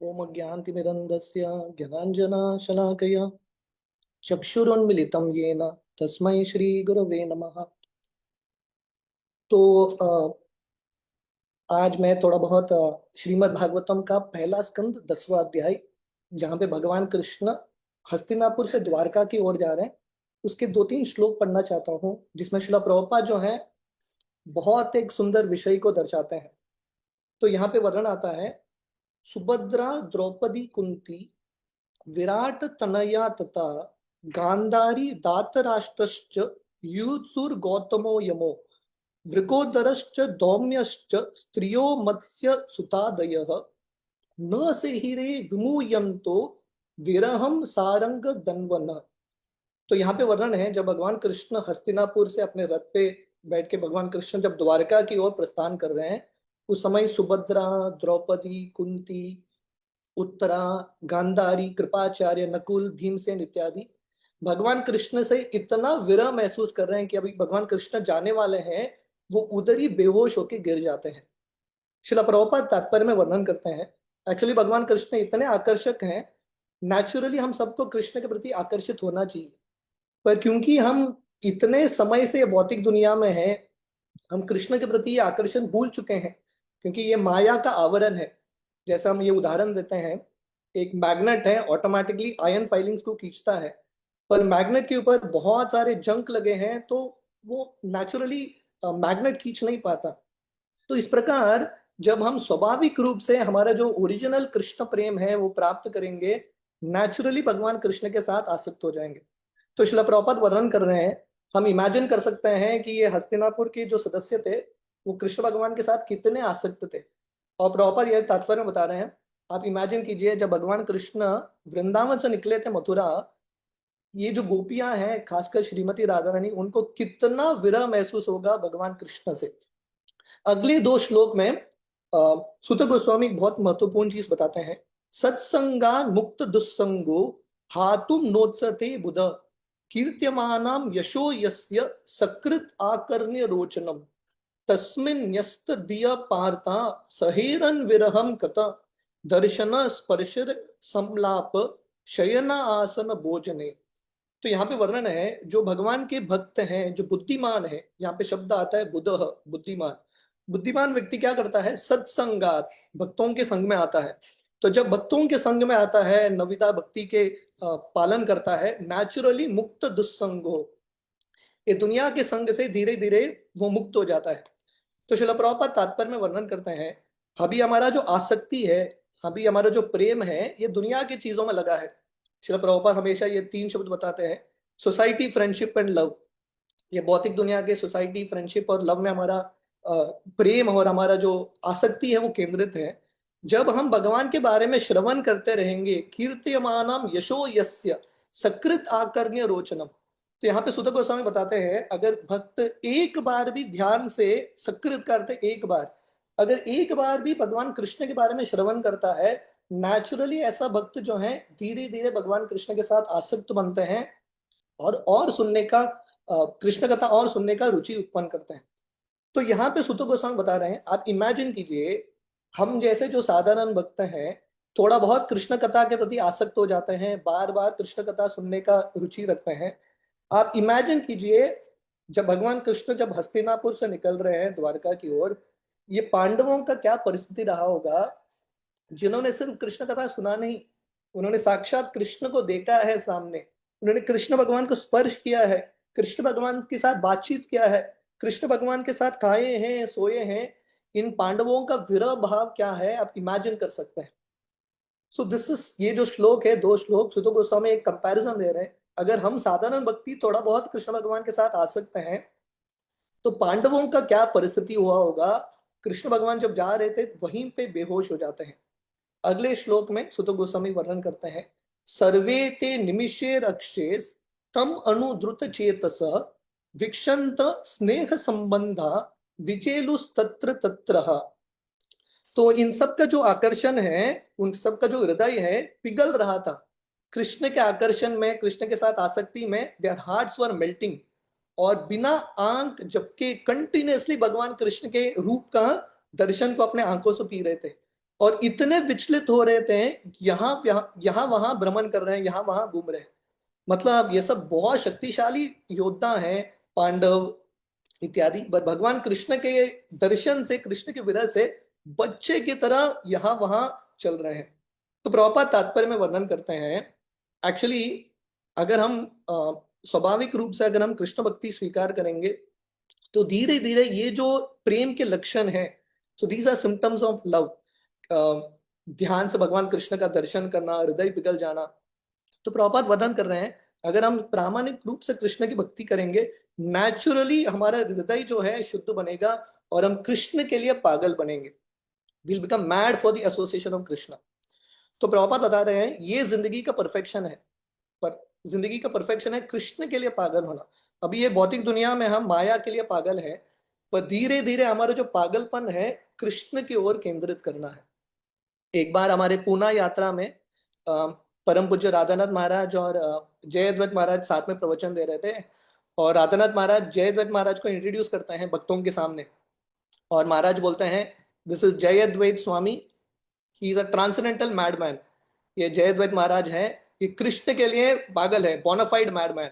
ओम ज्ञानतिमिरन्धस्य ज्ञानाञ्जनशलाकया चक्षुरुन्मिलितं येन तस्मै श्रीगुरवे नमः। तो आज मैं थोड़ा बहुत श्रीमद् भागवतम का पहला स्कंद 10वां अध्याय, जहाँ पे भगवान कृष्ण हस्तिनापुर से द्वारका की ओर जा रहे हैं, उसके दो तीन श्लोक पढ़ना चाहता हूँ, जिसमें श्रील प्रभुपाद जो है बहुत एक सुंदर विषय को दर्शाते हैं। तो यहाँ पे वर्णन आता है, सुभद्रा द्रौपदी कुंती विराट तनया तथा गांधारी दातराष्ट्रश्च युत्सुर गौतमो यमो वृकोदरश्च दौम्यश्च स्त्रियो मत्स्य सुतादयः न सेहिरे विमूयन्तो विरहम सारंग दन्वन। तो यहाँ पे वर्णन है, जब भगवान कृष्ण हस्तिनापुर से अपने रथ पे बैठ के भगवान कृष्ण जब द्वारका की ओर प्रस्थान कर रहे हैं, उस समय सुभद्रा, द्रौपदी, कुंती, उत्तरा, गांधारी, कृपाचार्य, नकुल, भीमसेन इत्यादि भगवान कृष्ण से इतना विरह महसूस कर रहे हैं कि अभी भगवान कृष्ण जाने वाले हैं, वो उधर ही बेहोश होकर गिर जाते हैं। शिला प्रभुपाद तात्पर्य में वर्णन करते हैं, एक्चुअली भगवान कृष्ण इतने आकर्षक हैं, नेचुरली हम सबको कृष्ण के प्रति आकर्षित होना चाहिए, पर क्योंकि हम इतने समय से भौतिक दुनिया में हैं, हम कृष्ण के प्रति ये आकर्षण भूल चुके हैं, क्योंकि ये माया का आवरण है। जैसा हम ये उदाहरण देते हैं, एक मैग्नेट है, ऑटोमेटिकली आयन फाइलिंग्स को खींचता है, पर मैग्नेट के ऊपर बहुत सारे जंक लगे हैं, तो वो नेचुरली मैग्नेट खींच नहीं पाता। तो इस प्रकार जब हम स्वाभाविक रूप से हमारा जो ओरिजिनल कृष्ण प्रेम है वो प्राप्त करेंगे, नेचुरली भगवान कृष्ण के साथ आसक्त हो जाएंगे। तो शिला प्रभुपाद वर्णन कर रहे हैं, हम इमेजिन कर सकते हैं कि ये हस्तिनापुर के जो सदस्य थे वो कृष्ण भगवान के साथ कितने आसक्त थे। और प्रभुपाद यह तात्पर्य बता रहे हैं, आप इमेजिन कीजिए जब भगवान कृष्ण वृंदावन से निकले थे मथुरा, ये जो गोपियां हैं, खासकर श्रीमती राधा रानी, उनको कितना विरह महसूस होगा भगवान कृष्ण से। अगले दो श्लोक में सुत गोस्वामी बहुत महत्वपूर्ण चीज बताते हैं, सत्संगा मुक्त दुस्संगो हातुम नोत्सते बुध कीर्त्यमानाम यशो यस्य सकृत आकर्ण्य रोचनम तस्मिन् न्यस्त दिया पार्था सहेरन विरहम कथा दर्शन स्पर्श संलाप शयना आसन भोजने। तो यहाँ पे वर्णन है, जो भगवान के भक्त हैं, जो बुद्धिमान है, यहाँ पे शब्द आता है बुधः, बुद्धिमान। बुद्धिमान व्यक्ति क्या करता है, सत्संगात, भक्तों के संग में आता है। तो जब भक्तों के संग में आता है, नविता भक्ति के पालन करता है, नेचुरली मुक्त दुस्संगो, ये दुनिया के संग से धीरे धीरे वो मुक्त हो जाता है। तो शिला प्रभुपाद तात्पर्य में वर्णन करते हैं, अभी हमारा जो आसक्ति है, अभी हमारा जो प्रेम है, ये दुनिया की चीजों में लगा है। शिला प्रभुपाद हमेशा ये तीन शब्द बताते हैं, सोसाइटी, फ्रेंडशिप एंड लव। ये भौतिक दुनिया के सोसाइटी, फ्रेंडशिप और लव में हमारा प्रेम और हमारा जो आसक्ति है वो केंद्रित है। जब हम भगवान के बारे में श्रवण करते रहेंगे, कीर्त्यमानम यशो यस्य सकृत आकर्ण्य रोचनम। तो यहाँ पे सुत गोस्वामी बताते हैं, अगर भक्त एक बार भी ध्यान से, सकृत करते एक बार, अगर एक बार भी भगवान कृष्ण के बारे में श्रवण करता है, नेचुरली ऐसा भक्त जो है धीरे धीरे भगवान कृष्ण के साथ आसक्त बनते हैं और सुनने का, कृष्ण कथा और सुनने का रुचि उत्पन्न करते हैं। तो यहाँ पे सुतो गोस्वामी बता रहे हैं, आप इमेजिन कीजिए, हम जैसे जो साधारण भक्त हैं, थोड़ा बहुत कृष्ण कथा के प्रति आसक्त हो जाते हैं, बार बार कृष्ण कथा सुनने का रुचि रखते हैं। आप इमेजिन कीजिए, जब भगवान कृष्ण जब हस्तिनापुर से निकल रहे हैं द्वारका की ओर, ये पांडवों का क्या परिस्थिति रहा होगा, जिन्होंने सिर्फ कृष्ण कथा सुना नहीं, उन्होंने साक्षात कृष्ण को देखा है सामने, उन्होंने कृष्ण भगवान को स्पर्श किया है, कृष्ण भगवान के साथ बातचीत किया है, कृष्ण भगवान के साथ खाए हैं, सोए हैं। इन पांडवों का विरह भाव क्या है, आप इमेजिन कर सकते हैं। सो दिस इज, ये जो श्लोक है, दो श्लोक सुतो गोस्वामी एक कंपैरिजन दे रहे हैं। अगर हम साधारण भक्ति थोड़ा बहुत कृष्ण भगवान के साथ आ सकते हैं, तो पांडवों का क्या परिस्थिति हुआ होगा। कृष्ण भगवान जब जा रहे थे वहीं पे बेहोश हो जाते हैं। अगले श्लोक में सुत गोस्वामी वर्णन करते हैं, सर्वे ते निमिषे रक्षेस तम अनुद्रुत चेतस विक्षंत स्नेह संबंधा विचेलुस्तत्र तत्र। तो इन सब का जो आकर्षण है, उन सब का जो हृदय है पिघल रहा था कृष्ण के आकर्षण में, कृष्ण के साथ आसक्ति में। देयर हार्ट्स वर मेल्टिंग, और बिना आंख झपके कंटिन्यूअसली भगवान कृष्ण के रूप का दर्शन को अपने आंखों से पी रहे थे। और इतने विचलित हो रहे थे, यहाँ वहां भ्रमण कर रहे हैं, यहाँ वहां घूम रहे हैं। मतलब ये सब बहुत शक्तिशाली योद्धा हैं, पांडव इत्यादि। भगवान कृष्ण के दर्शन से, कृष्ण के विरह से बच्चे की तरह यहाँ वहां चल रहे हैं। तो प्रभुपाद तात्पर्य में वर्णन करते हैं, एक्चुअली अगर हम स्वाभाविक रूप से अगर हम कृष्ण भक्ति स्वीकार करेंगे तो धीरे धीरे ये जो प्रेम के लक्षण है, so these are symptoms of love. ध्यान से भगवान कृष्ण का दर्शन करना, हृदय पिघल जाना। तो प्रभुपाद वर्णन कर रहे हैं, अगर हम प्रामाणिक रूप से कृष्ण की भक्ति करेंगे, नेचुरली हमारा हृदय जो है शुद्ध बनेगा और हम कृष्ण के लिए पागल बनेंगे। Will become mad for the association of Krishna. तो प्रभुपाद बता रहे हैं ये जिंदगी का परफेक्शन है, पर जिंदगी का परफेक्शन है कृष्ण के लिए पागल होना। अभी ये भौतिक दुनिया में हम माया के लिए पागल है, पर धीरे धीरे हमारा जो पागलपन है कृष्ण की ओर केंद्रित करना है। एक बार हमारे पूना यात्रा में परम पूज्य राधानाथ महाराज और जयद्वैत महाराज साथ में प्रवचन दे रहे थे, और राधानाथ महाराज जयद्वैत महाराज को इंट्रोड्यूस करते हैं भक्तों के सामने, और महाराज बोलते हैं, this is Jayadvaita Swami, he is a transcendental madman. ये जयद्वैत महाराज हैं, ये कृष्ण के लिए पागल है, बोनाफाइड मैडमैन।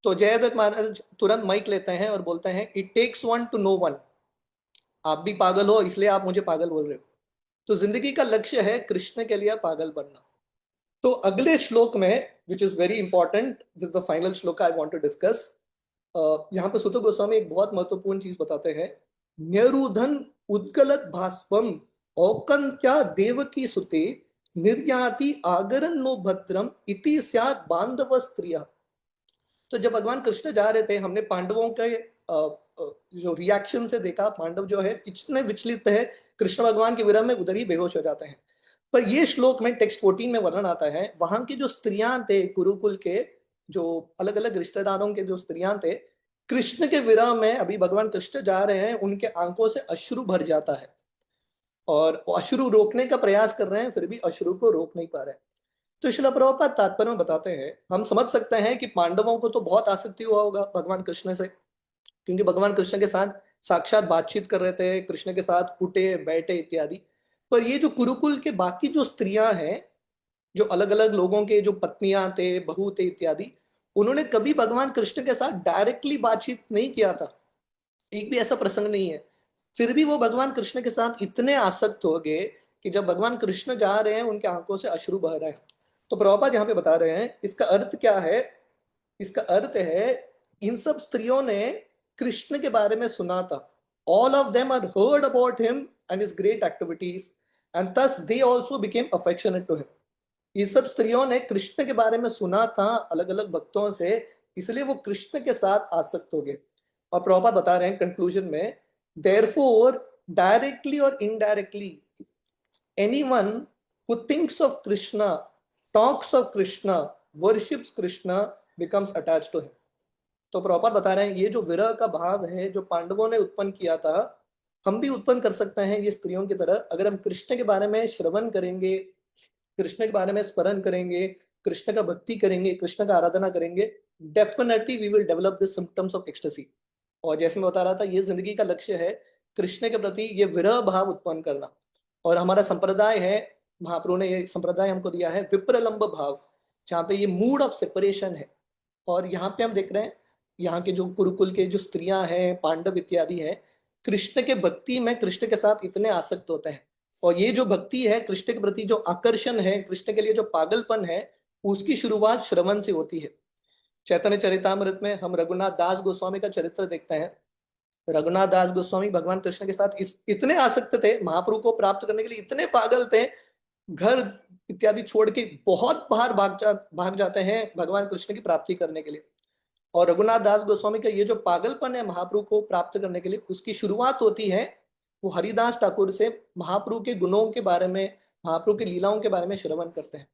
तो जयद्वैत महाराज तुरंत माइक लेते हैं और बोलते हैं, it takes one to know one. आप भी पागल हो इसलिए आप मुझे पागल बोल रहे हो। तो जिंदगी का लक्ष्य है कृष्ण के लिए पागल बनना। तो अगले श्लोक में, which is very important, this the final श्लोक आई वांट टू डिस्कस। यहाँ पे सुत गोस्वामी एक बहुत महत्वपूर्ण चीज बताते हैं, न्यरुधन उद्गलत भास्पम औकंत्या देवकी सुते निर्याति आगरन नो भद्रम इति स्यात् बांधव स्त्रिया। तो जब भगवान कृष्ण जा रहे थे, हमने पांडवों के जो रिएक्शन से देखा, पांडव जो है इतने विचलित है कृष्ण भगवान के विरह में, उधर ही बेहोश हो जाते हैं। पर ये श्लोक में टेक्स्ट 14 में वर्णन आता है, वहां की जो स्त्रियां थे कुरुकुल के, जो अलग अलग रिश्तेदारों के जो स्त्रियां थे, कृष्ण के विरह में अभी भगवान कृष्ण जा रहे हैं, उनके आंखों से अश्रु भर जाता है और अश्रु रोकने का प्रयास कर रहे हैं, फिर भी अश्रु को रोक नहीं पा रहे। तो श्रील प्रभुपाद तात्पर्य में बताते हैं, हम समझ सकते हैं कि पांडवों को तो बहुत आसक्ति हुआ होगा भगवान कृष्ण से, क्योंकि भगवान कृष्ण के साथ साक्षात बातचीत कर रहे थे, कृष्ण के साथ उठे बैठे इत्यादि। पर ये जो कुरुकुल के बाकी जो स्त्रियां हैं, जो अलग अलग लोगों के जो पत्नियां थे, बहू थे इत्यादि, उन्होंने कभी भगवान कृष्ण के साथ डायरेक्टली बातचीत नहीं किया था, एक भी ऐसा प्रसंग नहीं है। फिर भी वो भगवान कृष्ण के साथ इतने आसक्त हो गए कि जब भगवान कृष्ण जा रहे हैं उनके आंखों से अश्रु बह रहा है। तो प्रभुपाद यहाँ पे बता रहे हैं, इसका अर्थ क्या है? इसका अर्थ है, इन सब स्त्रियों ने कृष्ण के बारे में सुना था, all of them are heard about him and his great activities and thus they also became affectionate to him। ये सब स्त्रियों ने कृष्ण के बारे में सुना था अलग अलग भक्तों से, इसलिए वो कृष्ण के साथ आसक्त हो गए। और प्रभुपाद बता रहे हैं कंक्लूजन में, देयरफॉर डायरेक्टली और indirectly anyone who thinks of Krishna, talks of Krishna, worships Krishna becomes attached to him। तो प्रभुपाद बता रहे हैं, ये जो विरह का भाव है जो पांडवों ने उत्पन्न किया था, हम भी उत्पन्न कर सकते हैं ये स्त्रियों की तरह, अगर हम कृष्ण के बारे में श्रवण करेंगे, कृष्ण के बारे में स्मरण करेंगे, कृष्ण का भक्ति करेंगे, कृष्ण का आराधना करेंगे, definitely we will develop this symptoms of ecstasy. और जैसे मैं बता रहा था, ये जिंदगी का लक्ष्य है कृष्ण के प्रति ये विरह भाव उत्पन्न करना। और हमारा संप्रदाय है, महाप्रभु ने ये संप्रदाय हमको दिया है विप्रलंब भाव, जहाँ पे ये मूड ऑफ सेपरेशन है। और यहाँ पे हम देख रहे हैं, यहाँ के जो कुरुकुल के जो स्त्रियां हैं, पांडव इत्यादि हैं, कृष्ण के भक्ति में कृष्ण के साथ इतने आसक्त होते हैं। और ये जो भक्ति है, कृष्ण के प्रति जो आकर्षण है, कृष्ण के लिए जो पागलपन है, उसकी शुरुआत श्रवण से होती है। चैतन्य चरितामृत में हम रघुनाथ दास गोस्वामी का चरित्र देखते हैं। रघुनाथ दास गोस्वामी भगवान कृष्ण के साथ इतने आसक्त थे, महाप्रभु को प्राप्त करने के लिए इतने पागल थे, घर इत्यादि छोड़ के बहुत बाहर भाग जाते हैं भगवान कृष्ण की प्राप्ति करने के लिए। और रघुनाथ दास गोस्वामी का ये जो पागलपन है महाप्रभु को प्राप्त करने के लिए, उसकी शुरुआत होती है वो हरिदास ठाकुर से महाप्रभु के गुणों के बारे में, महाप्रभु की लीलाओं के बारे में श्रवण करते हैं।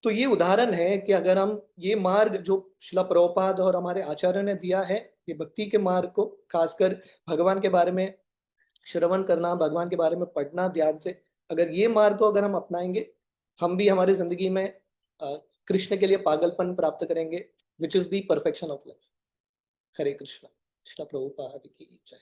तो ये उदाहरण है कि अगर हम ये मार्ग जो शिला प्रभुपाद और हमारे आचार्य ने दिया है, ये भक्ति के मार्ग को, खासकर भगवान के बारे में श्रवण करना, भगवान के बारे में पढ़ना ध्यान से, अगर ये मार्ग को अगर हम अपनाएंगे, हम भी हमारी जिंदगी में कृष्ण के लिए पागलपन प्राप्त करेंगे, which is the perfection of life. Hare Krishna. Krishna Prabhupada की जय।